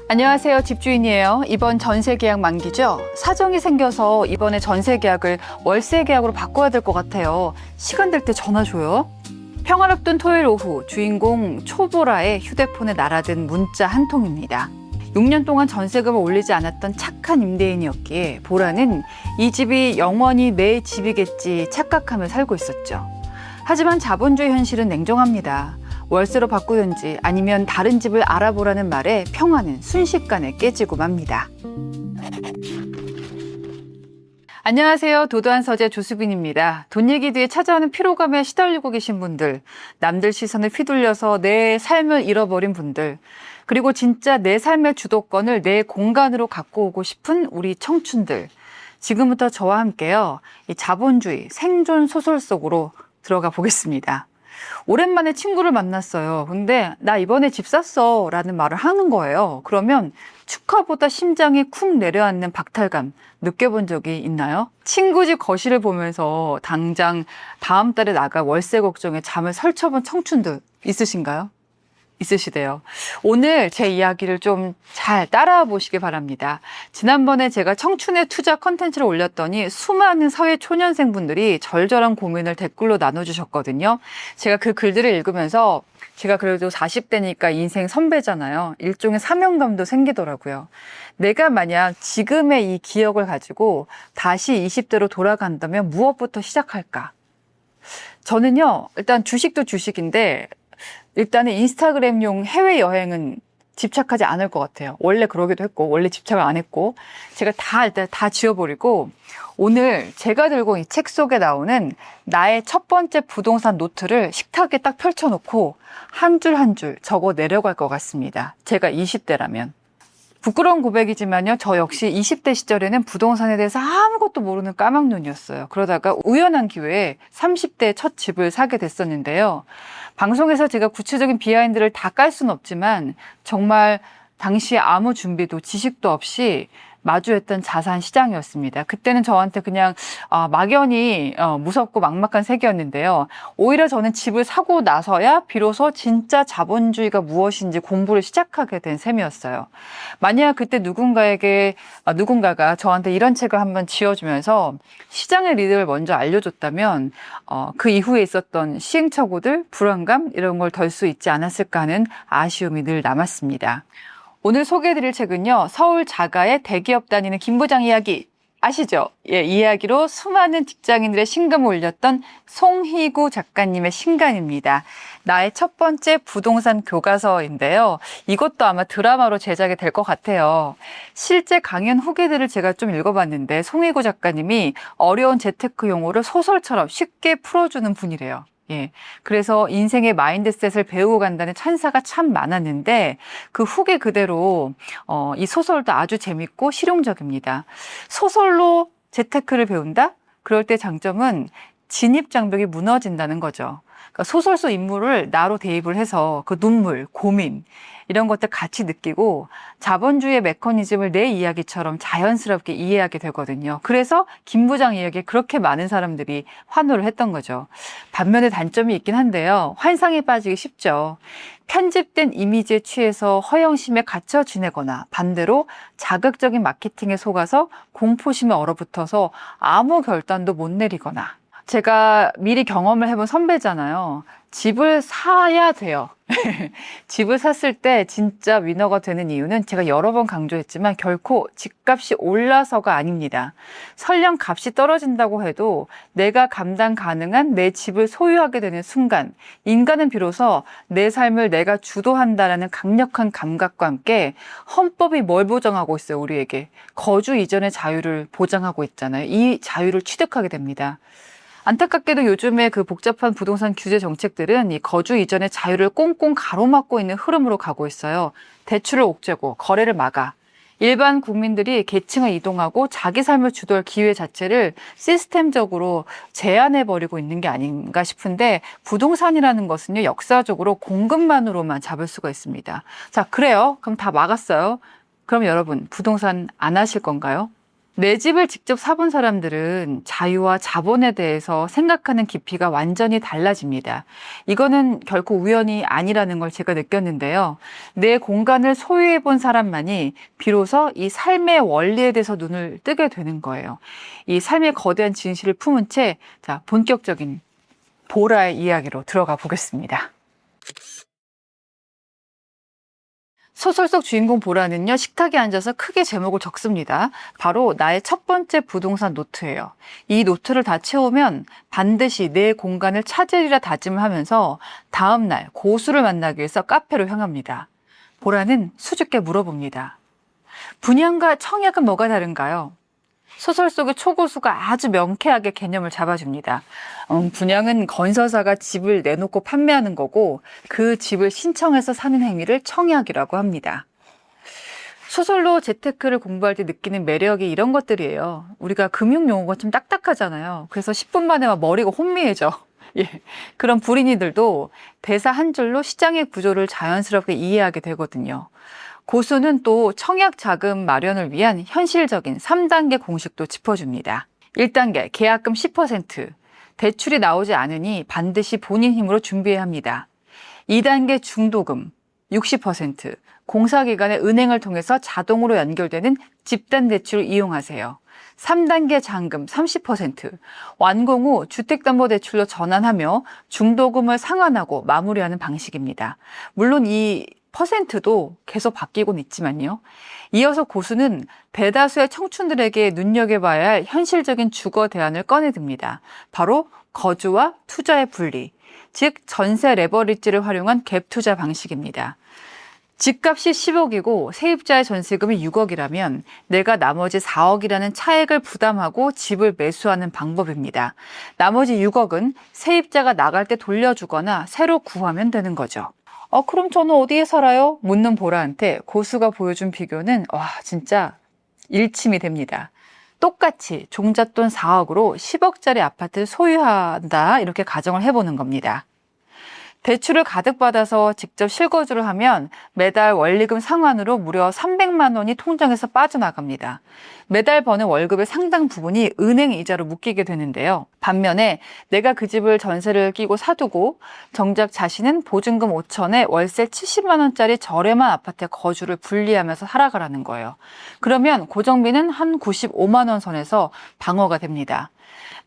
안녕하세요. 집주인이에요. 이번 전세 계약 만기죠? 사정이 생겨서 이번에 전세 계약을 월세 계약으로 바꿔야 될 것 같아요. 시간 될 때 전화 줘요. 평화롭던 토요일 오후, 주인공 초보라의 휴대폰에 날아든 문자 한 통입니다. 6년 동안 전세금을 올리지 않았던 착한 임대인이었기에 보라는 이 집이 영원히 내 집이겠지 착각하며 살고 있었죠. 하지만 자본주의 현실은 냉정합니다. 월세로 바꾸든지 아니면 다른 집을 알아보라는 말에 평화는 순식간에 깨지고 맙니다. 안녕하세요. 도도한 서재 조수빈입니다. 돈 얘기 뒤에 찾아오는 피로감에 시달리고 계신 분들, 남들 시선을 휘둘려서 내 삶을 잃어버린 분들, 그리고 진짜 내 삶의 주도권을 내 공간으로 갖고 오고 싶은 우리 청춘들, 지금부터 저와 함께요, 이 자본주의 생존 소설 속으로 들어가 보겠습니다. 오랜만에 친구를 만났어요. 근데 나 이번에 집 샀어 라는 말을 하는 거예요. 그러면 축하보다 심장이 쿵 내려앉는 박탈감 느껴본 적이 있나요? 친구 집 거실을 보면서 당장 다음 달에 나갈 월세 걱정에 잠을 설쳐본 청춘들 있으신가요? 있으시대요. 오늘 제 이야기를 좀 잘 따라와 보시기 바랍니다. 지난번에 제가 청춘의 투자 컨텐츠를 올렸더니 수많은 사회 초년생분들이 절절한 고민을 댓글로 나눠주셨거든요. 제가 그 글들을 읽으면서 제가 그래도 40대니까 인생 선배잖아요. 일종의 사명감도 생기더라고요. 내가 만약 지금의 이 기억을 가지고 다시 20대로 돌아간다면 무엇부터 시작할까? 저는요, 일단 주식도 주식인데 일단은 인스타그램용 해외여행은 집착하지 않을 것 같아요. 원래 그러기도 했고, 원래 집착을 안 했고, 제가 일단 다 지워버리고, 오늘 제가 들고 이 책 속에 나오는 나의 첫 번째 부동산 노트를 식탁에 딱 펼쳐놓고 한 줄 한 줄 적어 내려갈 것 같습니다. 제가 20대라면. 부끄러운 고백이지만요, 저 역시 20대 시절에는 부동산에 대해서 아무것도 모르는 까막눈이었어요. 그러다가 우연한 기회에 30대에 첫 집을 사게 됐었는데요. 방송에서 제가 구체적인 비하인드를 다 깔 수는 없지만 정말 당시에 아무 준비도 지식도 없이 마주했던 자산 시장이었습니다. 그때는 저한테 그냥 막연히 무섭고 막막한 세계였는데요. 오히려 저는 집을 사고 나서야 비로소 진짜 자본주의가 무엇인지 공부를 시작하게 된 셈이었어요. 만약 그때 누군가가 저한테 이런 책을 한번 지어주면서 시장의 리듬을 먼저 알려줬다면 그 이후에 있었던 시행착오들, 불안감 이런 걸 덜 수 있지 않았을까 하는 아쉬움이 늘 남았습니다. 오늘 소개해드릴 책은요, 서울 자가의 대기업 다니는 김 부장 이야기 아시죠? 예, 이 이야기로 수많은 직장인들의 신금을 올렸던 송희구 작가님의 신간입니다. 나의 첫 번째 부동산 교과서인데요. 이것도 아마 드라마로 제작이 될 것 같아요. 실제 강연 후기들을 제가 좀 읽어봤는데 송희구 작가님이 어려운 재테크 용어를 소설처럼 쉽게 풀어주는 분이래요. 예. 그래서 인생의 마인드셋을 배우고 간다는 찬사가 참 많았는데 그 후기 그대로 이 소설도 아주 재밌고 실용적입니다. 소설로 재테크를 배운다? 그럴 때 장점은 진입 장벽이 무너진다는 거죠. 그러니까 소설 속 인물을 나로 대입을 해서 그 눈물, 고민 이런 것들 같이 느끼고 자본주의의 메커니즘을 내 이야기처럼 자연스럽게 이해하게 되거든요. 그래서 김 부장 이야기에 그렇게 많은 사람들이 환호를 했던 거죠. 반면에 단점이 있긴 한데요. 환상에 빠지기 쉽죠. 편집된 이미지에 취해서 허영심에 갇혀 지내거나 반대로 자극적인 마케팅에 속아서 공포심에 얼어붙어서 아무 결단도 못 내리거나 제가 미리 경험을 해본 선배잖아요. 집을 사야 돼요. 집을 샀을 때 진짜 위너가 되는 이유는 제가 여러 번 강조했지만 결코 집값이 올라서가 아닙니다. 설령 값이 떨어진다고 해도 내가 감당 가능한 내 집을 소유하게 되는 순간 인간은 비로소 내 삶을 내가 주도한다라는 강력한 감각과 함께 헌법이 뭘 보장하고 있어요, 우리에게. 거주 이전의 자유를 보장하고 있잖아요. 이 자유를 취득하게 됩니다. 안타깝게도 요즘에 그 복잡한 부동산 규제 정책들은 이 거주 이전의 자유를 꽁꽁 가로막고 있는 흐름으로 가고 있어요. 대출을 옥죄고 거래를 막아 일반 국민들이 계층을 이동하고 자기 삶을 주도할 기회 자체를 시스템적으로 제한해버리고 있는 게 아닌가 싶은데 부동산이라는 것은요, 역사적으로 공급만으로만 잡을 수가 있습니다. 자, 그래요. 그럼 다 막았어요. 그럼 여러분, 부동산 안 하실 건가요? 내 집을 직접 사본 사람들은 자유와 자본에 대해서 생각하는 깊이가 완전히 달라집니다. 이거는 결코 우연이 아니라는 걸 제가 느꼈는데요. 내 공간을 소유해 본 사람만이 비로소 이 삶의 원리에 대해서 눈을 뜨게 되는 거예요. 이 삶의 거대한 진실을 품은 채 본격적인 보라의 이야기로 들어가 보겠습니다. 소설 속 주인공 보라는요, 식탁에 앉아서 크게 제목을 적습니다. 바로 나의 첫 번째 부동산 노트예요. 이 노트를 다 채우면 반드시 내 공간을 찾으리라 다짐을 하면서 다음날 고수를 만나기 위해서 카페로 향합니다. 보라는 수줍게 물어봅니다. 분양과 청약은 뭐가 다른가요? 소설 속의 초고수가 아주 명쾌하게 개념을 잡아줍니다. 분양은 건설사가 집을 내놓고 판매하는 거고 그 집을 신청해서 사는 행위를 청약이라고 합니다. 소설로 재테크를 공부할 때 느끼는 매력이 이런 것들이에요. 우리가 금융용어가 좀 딱딱하잖아요. 그래서 10분 만에 막 머리가 혼미해져. 예, 그런 불인이들도 대사 한 줄로 시장의 구조를 자연스럽게 이해하게 되거든요. 고수는 또 청약 자금 마련을 위한 현실적인 3단계 공식도 짚어줍니다. 1단계 계약금 10%, 대출이 나오지 않으니 반드시 본인 힘으로 준비해야 합니다. 2단계 중도금 60%, 공사기관의 은행을 통해서 자동으로 연결되는 집단 대출을 이용하세요. 3단계 잔금 30%, 완공 후 주택담보대출로 전환하며 중도금을 상환하고 마무리하는 방식입니다. 물론 이 퍼센트도 계속 바뀌곤 있지만요. 이어서 고수는 대다수의 청춘들에게 눈여겨봐야 할 현실적인 주거 대안을 꺼내듭니다. 바로 거주와 투자의 분리, 즉 전세 레버리지를 활용한 갭 투자 방식입니다. 집값이 10억이고 세입자의 전세금이 6억이라면 내가 나머지 4억이라는 차액을 부담하고 집을 매수하는 방법입니다. 나머지 6억은 세입자가 나갈 때 돌려주거나 새로 구하면 되는 거죠. 그럼 저는 어디에 살아요? 묻는 보라한테 고수가 보여준 비교는 진짜 일침이 됩니다. 똑같이 종잣돈 4억으로 10억짜리 아파트를 소유한다 이렇게 가정을 해보는 겁니다. 대출을 가득 받아서 직접 실거주를 하면 매달 원리금 상환으로 무려 300만 원이 통장에서 빠져나갑니다. 매달 버는 월급의 상당 부분이 은행 이자로 묶이게 되는데요. 반면에 내가 그 집을 전세를 끼고 사두고 정작 자신은 보증금 5천에 월세 70만 원짜리 저렴한 아파트에 거주를 분리하면서 살아가라는 거예요. 그러면 고정비는 한 95만 원 선에서 방어가 됩니다.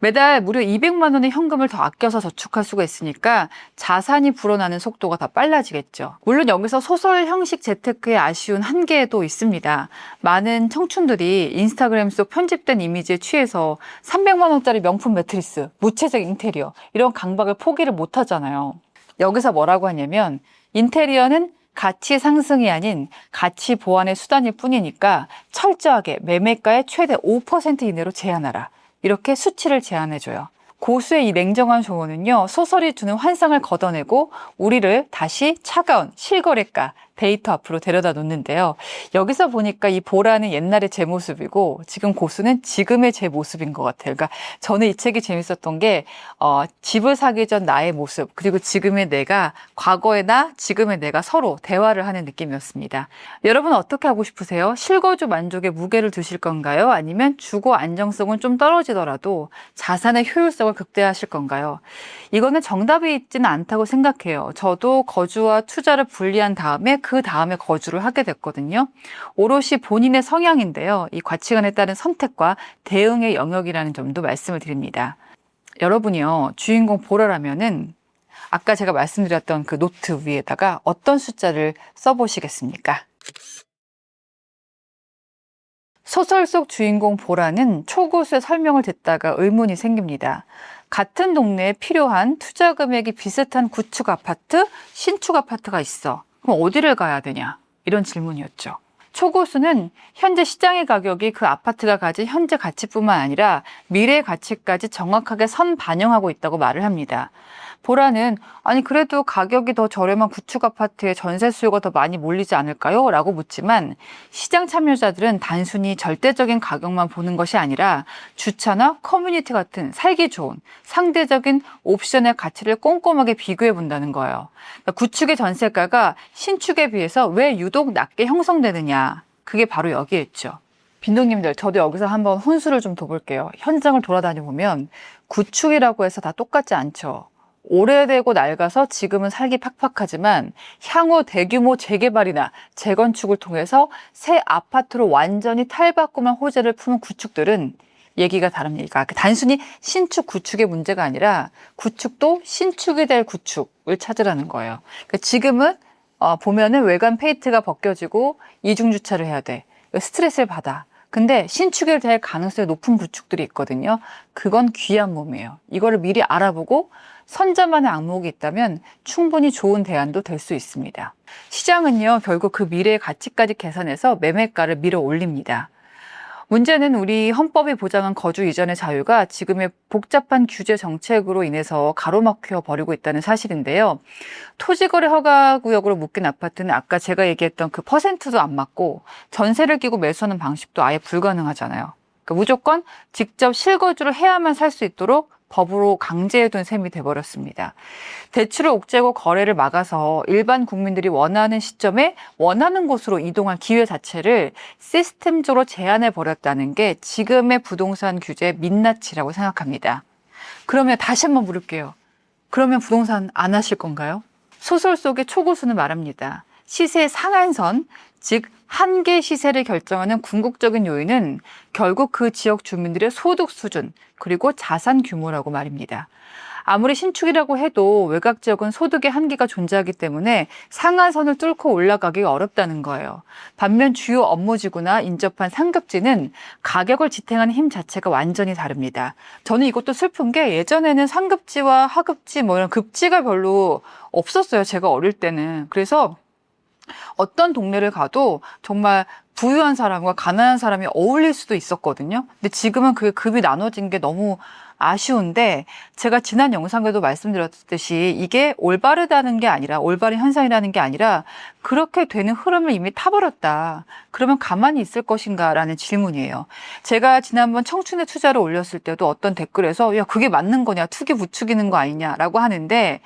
매달 무려 200만 원의 현금을 더 아껴서 저축할 수가 있으니까 자산이 불어나는 속도가 더 빨라지겠죠. 물론 여기서 소설 형식 재테크의 아쉬운 한계도 있습니다. 많은 청춘들이 인스타그램 속 편집된 이미지에 취해서 300만 원짜리 명품 매트리스, 무채색 인테리어 이런 강박을 포기를 못 하잖아요. 여기서 뭐라고 하냐면 인테리어는 가치 상승이 아닌 가치 보완의 수단일 뿐이니까 철저하게 매매가의 최대 5% 이내로 제한하라. 이렇게 수치를 제안해줘요. 고수의 이 냉정한 조언은요, 소설이 주는 환상을 걷어내고 우리를 다시 차가운 실거래가 데이터 앞으로 데려다 놓는데요. 여기서 보니까 이 보라는 옛날의 제 모습이고 지금 고수는 지금의 제 모습인 것 같아요. 그러니까 저는 이 책이 재밌었던 게 집을 사기 전 나의 모습 그리고 지금의 내가 과거의 나, 지금의 내가 서로 대화를 하는 느낌이었습니다. 여러분 어떻게 하고 싶으세요? 실거주 만족에 무게를 두실 건가요? 아니면 주거 안정성은 좀 떨어지더라도 자산의 효율성을 극대화하실 건가요? 이거는 정답이 있지는 않다고 생각해요. 저도 거주와 투자를 분리한 다음에 그 다음에 거주를 하게 됐거든요. 오롯이 본인의 성향인데요. 이 가치관에 따른 선택과 대응의 영역이라는 점도 말씀을 드립니다. 여러분이요, 주인공 보라라면은 아까 제가 말씀드렸던 그 노트 위에다가 어떤 숫자를 써보시겠습니까? 소설 속 주인공 보라는 초고수의 설명을 듣다가 의문이 생깁니다. 같은 동네에 필요한 투자 금액이 비슷한 구축 아파트, 신축 아파트가 있어. 그럼 어디를 가야 되냐? 이런 질문이었죠. 초고수는 현재 시장의 가격이 그 아파트가 가진 현재 가치뿐만 아니라 미래 가치까지 정확하게 선 반영하고 있다고 말을 합니다. 보라는 아니 그래도 가격이 더 저렴한 구축 아파트에 전세 수요가 더 많이 몰리지 않을까요? 라고 묻지만 시장 참여자들은 단순히 절대적인 가격만 보는 것이 아니라 주차나 커뮤니티 같은 살기 좋은 상대적인 옵션의 가치를 꼼꼼하게 비교해 본다는 거예요. 그러니까 구축의 전세가가 신축에 비해서 왜 유독 낮게 형성되느냐? 그게 바로 여기에 있죠. 빈동님들, 저도 여기서 한번 혼수를 좀 둬볼게요. 현장을 돌아다녀 보면 구축이라고 해서 다 똑같지 않죠. 오래되고 낡아서 지금은 살기 팍팍하지만 향후 대규모 재개발이나 재건축을 통해서 새 아파트로 완전히 탈바꿈한 호재를 품은 구축들은 얘기가 다릅니다. 단순히 신축 구축의 문제가 아니라 구축도 신축이 될 구축을 찾으라는 거예요. 그러니까 지금은 보면은 외관 페인트가 벗겨지고 이중 주차를 해야 돼. 스트레스를 받아. 근데 신축이 될 가능성이 높은 구축들이 있거든요. 그건 귀한 몸이에요. 이거를 미리 알아보고 선점하는 악목이 있다면 충분히 좋은 대안도 될 수 있습니다. 시장은요, 결국 그 미래의 가치까지 계산해서 매매가를 밀어 올립니다. 문제는 우리 헌법이 보장한 거주 이전의 자유가 지금의 복잡한 규제 정책으로 인해서 가로막혀 버리고 있다는 사실인데요. 토지거래 허가구역으로 묶인 아파트는 아까 제가 얘기했던 그 퍼센트도 안 맞고 전세를 끼고 매수하는 방식도 아예 불가능하잖아요. 그러니까 무조건 직접 실거주를 해야만 살 수 있도록 법으로 강제해둔 셈이 돼버렸습니다. 대출을 옥죄고 거래를 막아서 일반 국민들이 원하는 시점에 원하는 곳으로 이동할 기회 자체를 시스템적으로 제한해 버렸다는 게 지금의 부동산 규제의 민낯이라고 생각합니다. 그러면 다시 한번 물을게요. 그러면 부동산 안 하실 건가요? 소설 속의 초고수는 말합니다. 시세 상한선, 즉 한계 시세를 결정하는 궁극적인 요인은 결국 그 지역 주민들의 소득 수준 그리고 자산 규모라고 말입니다. 아무리 신축이라고 해도 외곽 지역은 소득의 한계가 존재하기 때문에 상한선을 뚫고 올라가기가 어렵다는 거예요. 반면 주요 업무지구나 인접한 상급지는 가격을 지탱하는 힘 자체가 완전히 다릅니다. 저는 이것도 슬픈 게 예전에는 상급지와 하급지 뭐 이런 급지가 별로 없었어요. 제가 어릴 때는. 그래서 어떤 동네를 가도 정말 부유한 사람과 가난한 사람이 어울릴 수도 있었거든요. 근데 지금은 그 급이 나눠진 게 너무 아쉬운데 제가 지난 영상에도 말씀드렸듯이 이게 올바르다는 게 아니라 올바른 현상이라는 게 아니라 그렇게 되는 흐름을 이미 타버렸다. 그러면 가만히 있을 것인가 라는 질문이에요. 제가 지난번 청춘의 투자를 올렸을 때도 어떤 댓글에서 야 그게 맞는 거냐 투기 부추기는 거 아니냐라고 하는데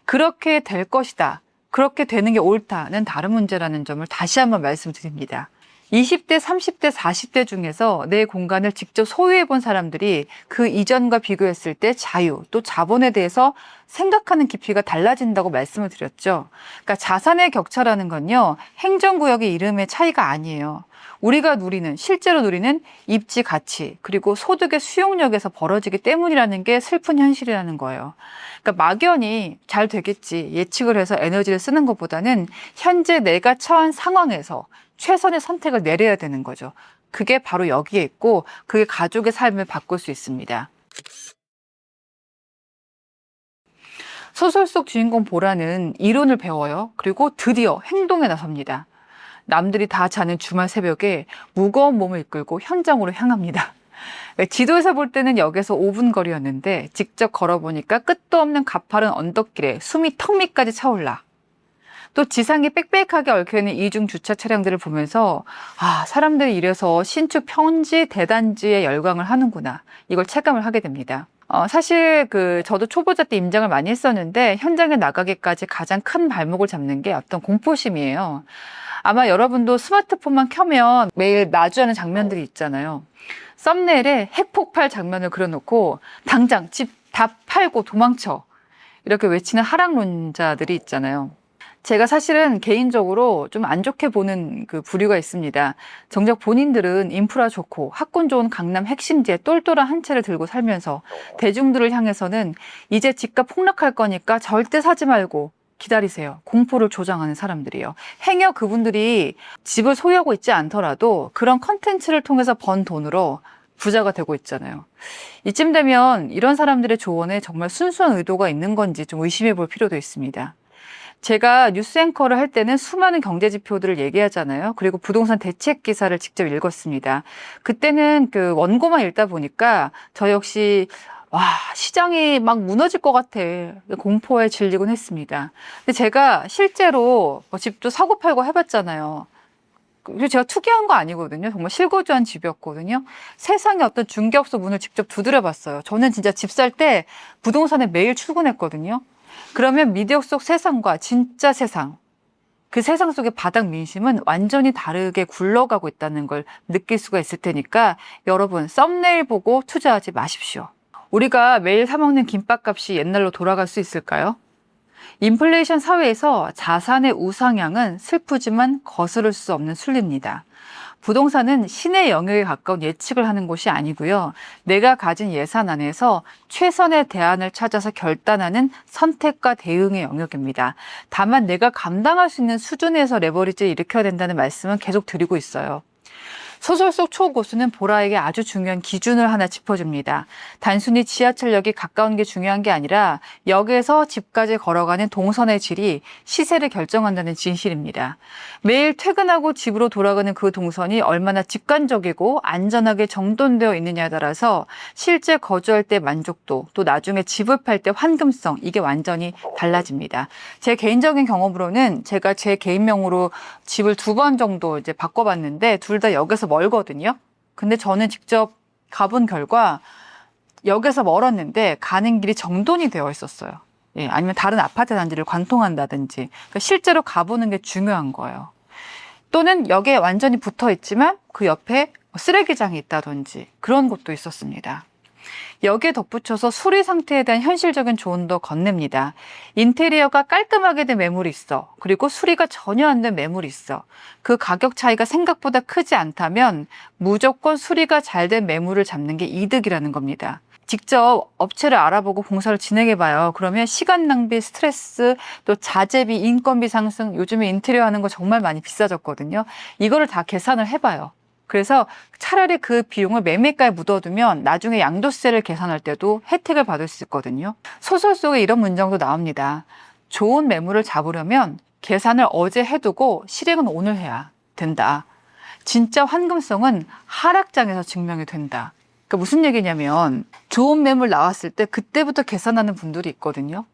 그렇게 될 것이다. 그렇게 되는 게 옳다는 다른 문제라는 점을 다시 한번 말씀드립니다. 20대, 30대, 40대 중에서 내 공간을 직접 소유해 본 사람들이 그 이전과 비교했을 때 자유, 또 자본에 대해서 생각하는 깊이가 달라진다고 말씀을 드렸죠. 그러니까 자산의 격차라는 건요, 행정구역의 이름의 차이가 아니에요. 우리가 실제로 누리는 입지 가치, 그리고 소득의 수용력에서 벌어지기 때문이라는 게 슬픈 현실이라는 거예요. 그러니까 막연히 잘 되겠지 예측을 해서 에너지를 쓰는 것보다는 현재 내가 처한 상황에서 최선의 선택을 내려야 되는 거죠. 그게 바로 여기에 있고 그게 가족의 삶을 바꿀 수 있습니다. 소설 속 주인공 보라는 이론을 배워요. 그리고 드디어 행동에 나섭니다. 남들이 다 자는 주말 새벽에 무거운 몸을 이끌고 현장으로 향합니다. 지도에서 볼 때는 역에서 5분 거리였는데 직접 걸어보니까 끝도 없는 가파른 언덕길에 숨이 턱 밑까지 차올라. 또 지상에 빽빽하게 얽혀있는 이중 주차 차량들을 보면서 사람들이 이래서 신축 평지 대단지에 열광을 하는구나. 이걸 체감을 하게 됩니다. 사실 저도 초보자 때 임장을 많이 했었는데 현장에 나가기까지 가장 큰 발목을 잡는 게 어떤 공포심이에요. 아마 여러분도 스마트폰만 켜면 매일 마주하는 장면들이 있잖아요. 썸네일에 핵폭발 장면을 그려놓고 당장 집 다 팔고 도망쳐 이렇게 외치는 하락론자들이 있잖아요. 제가 사실은 개인적으로 좀 안 좋게 보는 그 부류가 있습니다. 정작 본인들은 인프라 좋고 학군 좋은 강남 핵심지에 똘똘한 한 채를 들고 살면서 대중들을 향해서는 이제 집값 폭락할 거니까 절대 사지 말고 기다리세요. 공포를 조장하는 사람들이에요. 행여 그분들이 집을 소유하고 있지 않더라도 그런 컨텐츠를 통해서 번 돈으로 부자가 되고 있잖아요. 이쯤 되면 이런 사람들의 조언에 정말 순수한 의도가 있는 건지 좀 의심해 볼 필요도 있습니다. 제가 뉴스 앵커를 할 때는 수많은 경제 지표들을 얘기하잖아요. 그리고 부동산 대책 기사를 직접 읽었습니다. 그때는 그 원고만 읽다 보니까 저 역시 시장이 막 무너질 것 같아. 공포에 질리곤 했습니다. 근데 제가 실제로 집도 사고 팔고 해봤잖아요. 그리고 제가 투기한 거 아니거든요. 정말 실거주한 집이었거든요. 세상에 어떤 중개업소 문을 직접 두드려 봤어요. 저는 진짜 집 살 때 부동산에 매일 출근했거든요. 그러면 미디어 속 세상과 진짜 세상, 그 세상 속의 바닥 민심은 완전히 다르게 굴러가고 있다는 걸 느낄 수가 있을 테니까 여러분 썸네일 보고 투자하지 마십시오. 우리가 매일 사 먹는 김밥값이 옛날로 돌아갈 수 있을까요? 인플레이션 사회에서 자산의 우상향은 슬프지만 거스를 수 없는 순리입니다. 부동산은 신의 영역에 가까운 예측을 하는 곳이 아니고요. 내가 가진 예산 안에서 최선의 대안을 찾아서 결단하는 선택과 대응의 영역입니다. 다만 내가 감당할 수 있는 수준에서 레버리지를 일으켜야 된다는 말씀은 계속 드리고 있어요. 소설 속 초고수는 보라에게 아주 중요한 기준을 하나 짚어줍니다. 단순히 지하철역이 가까운 게 중요한 게 아니라 역에서 집까지 걸어가는 동선의 질이 시세를 결정한다는 진실입니다. 매일 퇴근하고 집으로 돌아가는 그 동선이 얼마나 직관적이고 안전하게 정돈되어 있느냐에 따라서 실제 거주할 때 만족도, 또 나중에 집을 팔 때 환금성, 이게 완전히 달라집니다. 제 개인적인 경험으로는 제가 제 개인명으로 집을 2번 정도 이제 바꿔봤는데 둘 다 역에서 멀거든요. 근데 저는 직접 가본 결과 역에서 멀었는데 가는 길이 정돈이 되어 있었어요. 예, 아니면 다른 아파트 단지를 관통한다든지. 그러니까 실제로 가보는 게 중요한 거예요. 또는 역에 완전히 붙어 있지만 그 옆에 쓰레기장이 있다든지 그런 곳도 있었습니다. 여기에 덧붙여서 수리 상태에 대한 현실적인 조언도 건넵니다. 인테리어가 깔끔하게 된 매물이 있어. 그리고 수리가 전혀 안 된 매물이 있어. 그 가격 차이가 생각보다 크지 않다면 무조건 수리가 잘 된 매물을 잡는 게 이득이라는 겁니다. 직접 업체를 알아보고 공사를 진행해봐요. 그러면 시간 낭비, 스트레스, 또 자재비, 인건비 상승, 요즘에 인테리어 하는 거 정말 많이 비싸졌거든요. 이거를 다 계산을 해봐요. 그래서 차라리 그 비용을 매매가에 묻어두면 나중에 양도세를 계산할 때도 혜택을 받을 수 있거든요. 소설 속에 이런 문장도 나옵니다. 좋은 매물을 잡으려면 계산을 어제 해두고 실행은 오늘 해야 된다. 진짜 환금성은 하락장에서 증명이 된다. 그러니까 무슨 얘기냐면 좋은 매물 나왔을 때 그때부터 계산하는 분들이 있거든요.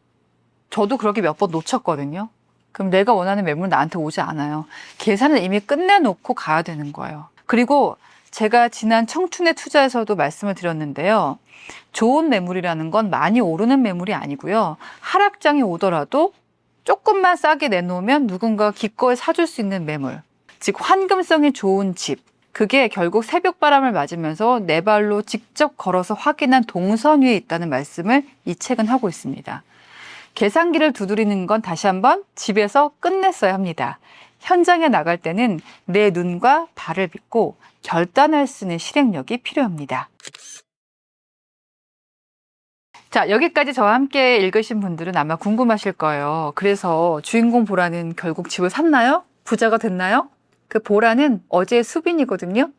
저도 그렇게 몇 번 놓쳤거든요. 그럼 내가 원하는 매물 나한테 오지 않아요. 계산을 이미 끝내놓고 가야 되는 거예요. 그리고 제가 지난 청춘의 투자에서도 말씀을 드렸는데요. 좋은 매물이라는 건 많이 오르는 매물이 아니고요. 하락장이 오더라도 조금만 싸게 내놓으면 누군가가 기꺼이 사줄 수 있는 매물. 즉 환금성이 좋은 집. 그게 결국 새벽바람을 맞으면서 내 발로 직접 걸어서 확인한 동선 위에 있다는 말씀을 이 책은 하고 있습니다. 계산기를 두드리는 건 다시 한번 집에서 끝냈어야 합니다. 현장에 나갈 때는 내 눈과 발을 믿고 결단할 수 있는 실행력이 필요합니다. 자, 여기까지 저와 함께 읽으신 분들은 아마 궁금하실 거예요. 그래서 주인공 보라는 결국 집을 샀나요? 부자가 됐나요? 그 보라는 어제의 수빈이거든요.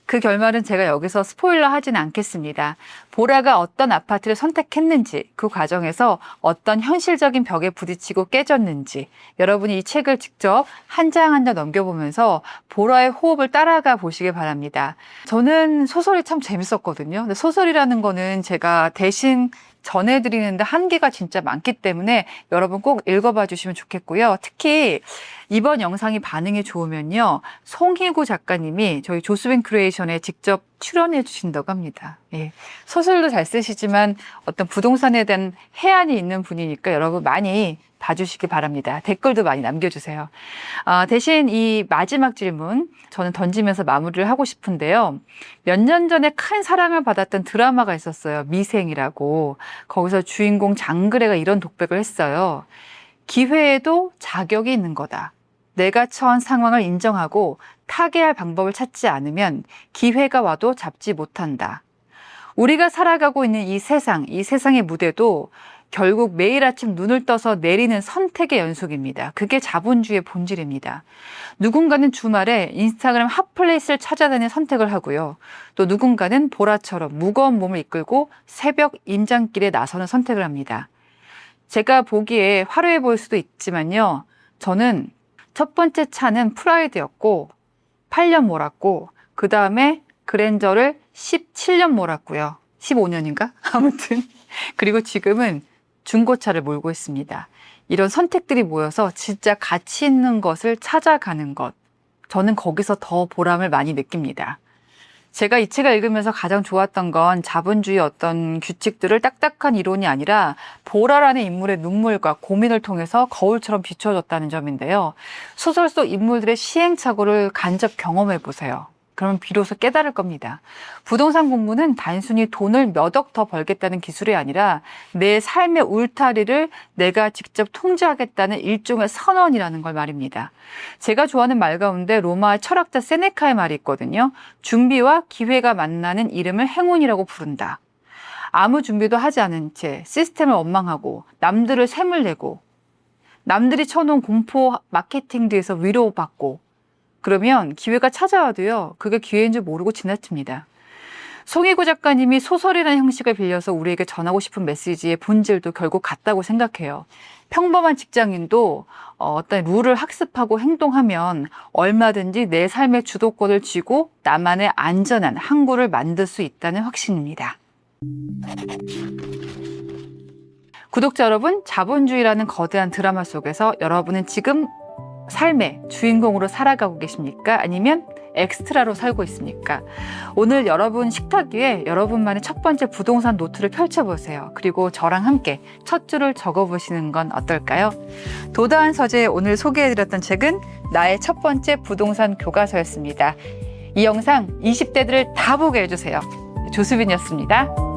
그 결말은 제가 여기서 스포일러 하지는 않겠습니다. 보라가 어떤 아파트를 선택했는지, 그 과정에서 어떤 현실적인 벽에 부딪히고 깨졌는지 여러분이 이 책을 직접 한 장 한 장 넘겨보면서 보라의 호흡을 따라가 보시길 바랍니다. 저는 소설이 참 재밌었거든요. 근데 소설이라는 거는 제가 대신 전해드리는데 한계가 진짜 많기 때문에 여러분 꼭 읽어봐 주시면 좋겠고요. 특히 이번 영상이 반응이 좋으면요, 송희구 작가님이 저희 조수빈 크리에이션에 직접 출연해 주신다고 합니다. 예. 소설도 잘 쓰시지만 어떤 부동산에 대한 해안이 있는 분이니까 여러분 많이 봐주시기 바랍니다. 댓글도 많이 남겨주세요. 대신 이 마지막 질문 저는 던지면서 마무리를 하고 싶은데요. 몇 년 전에 큰 사랑을 받았던 드라마가 있었어요. 미생이라고. 거기서 주인공 장그래가 이런 독백을 했어요. 기회에도 자격이 있는 거다. 내가 처한 상황을 인정하고 타개할 방법을 찾지 않으면 기회가 와도 잡지 못한다. 우리가 살아가고 있는 이 세상의 무대도 결국 매일 아침 눈을 떠서 내리는 선택의 연속입니다. 그게 자본주의의 본질입니다. 누군가는 주말에 인스타그램 핫플레이스를 찾아다니는 선택을 하고요. 또 누군가는 보라처럼 무거운 몸을 이끌고 새벽 임장길에 나서는 선택을 합니다. 제가 보기에 화려해 보일 수도 있지만요. 저는 첫 번째 차는 프라이드였고 8년 몰았고 그 다음에 그랜저를 17년 몰았고요. 15년인가? 아무튼 그리고 지금은 중고차를 몰고 있습니다. 이런 선택들이 모여서 진짜 가치 있는 것을 찾아가는 것. 저는 거기서 더 보람을 많이 느낍니다. 제가 이 책을 읽으면서 가장 좋았던 건 자본주의 어떤 규칙들을 딱딱한 이론이 아니라 보라라는 인물의 눈물과 고민을 통해서 거울처럼 비춰줬다는 점인데요. 소설 속 인물들의 시행착오를 간접 경험해 보세요. 그러면 비로소 깨달을 겁니다. 부동산 공부는 단순히 돈을 몇 억 더 벌겠다는 기술이 아니라 내 삶의 울타리를 내가 직접 통제하겠다는 일종의 선언이라는 걸 말입니다. 제가 좋아하는 말 가운데 로마 철학자 세네카의 말이 있거든요. 준비와 기회가 만나는 이름을 행운이라고 부른다. 아무 준비도 하지 않은 채 시스템을 원망하고 남들을 샘을 내고 남들이 쳐놓은 공포 마케팅 뒤에서 위로받고 그러면 기회가 찾아와도요, 그게 기회인 줄 모르고 지나칩니다. 송혜구 작가님이 소설이라는 형식을 빌려서 우리에게 전하고 싶은 메시지의 본질도 결국 같다고 생각해요. 평범한 직장인도 어떤 룰을 학습하고 행동하면 얼마든지 내 삶의 주도권을 쥐고 나만의 안전한 항구를 만들 수 있다는 확신입니다. 구독자 여러분, 자본주의라는 거대한 드라마 속에서 여러분은 지금 삶의 주인공으로 살아가고 계십니까? 아니면 엑스트라로 살고 있습니까? 오늘 여러분 식탁 위에 여러분만의 첫 번째 부동산 노트를 펼쳐보세요. 그리고 저랑 함께 첫 줄을 적어보시는 건 어떨까요? 도다한 서재에 오늘 소개해드렸던 책은 나의 첫 번째 부동산 교과서였습니다. 이 영상 20대들을 다 보게 해주세요. 조수빈이었습니다.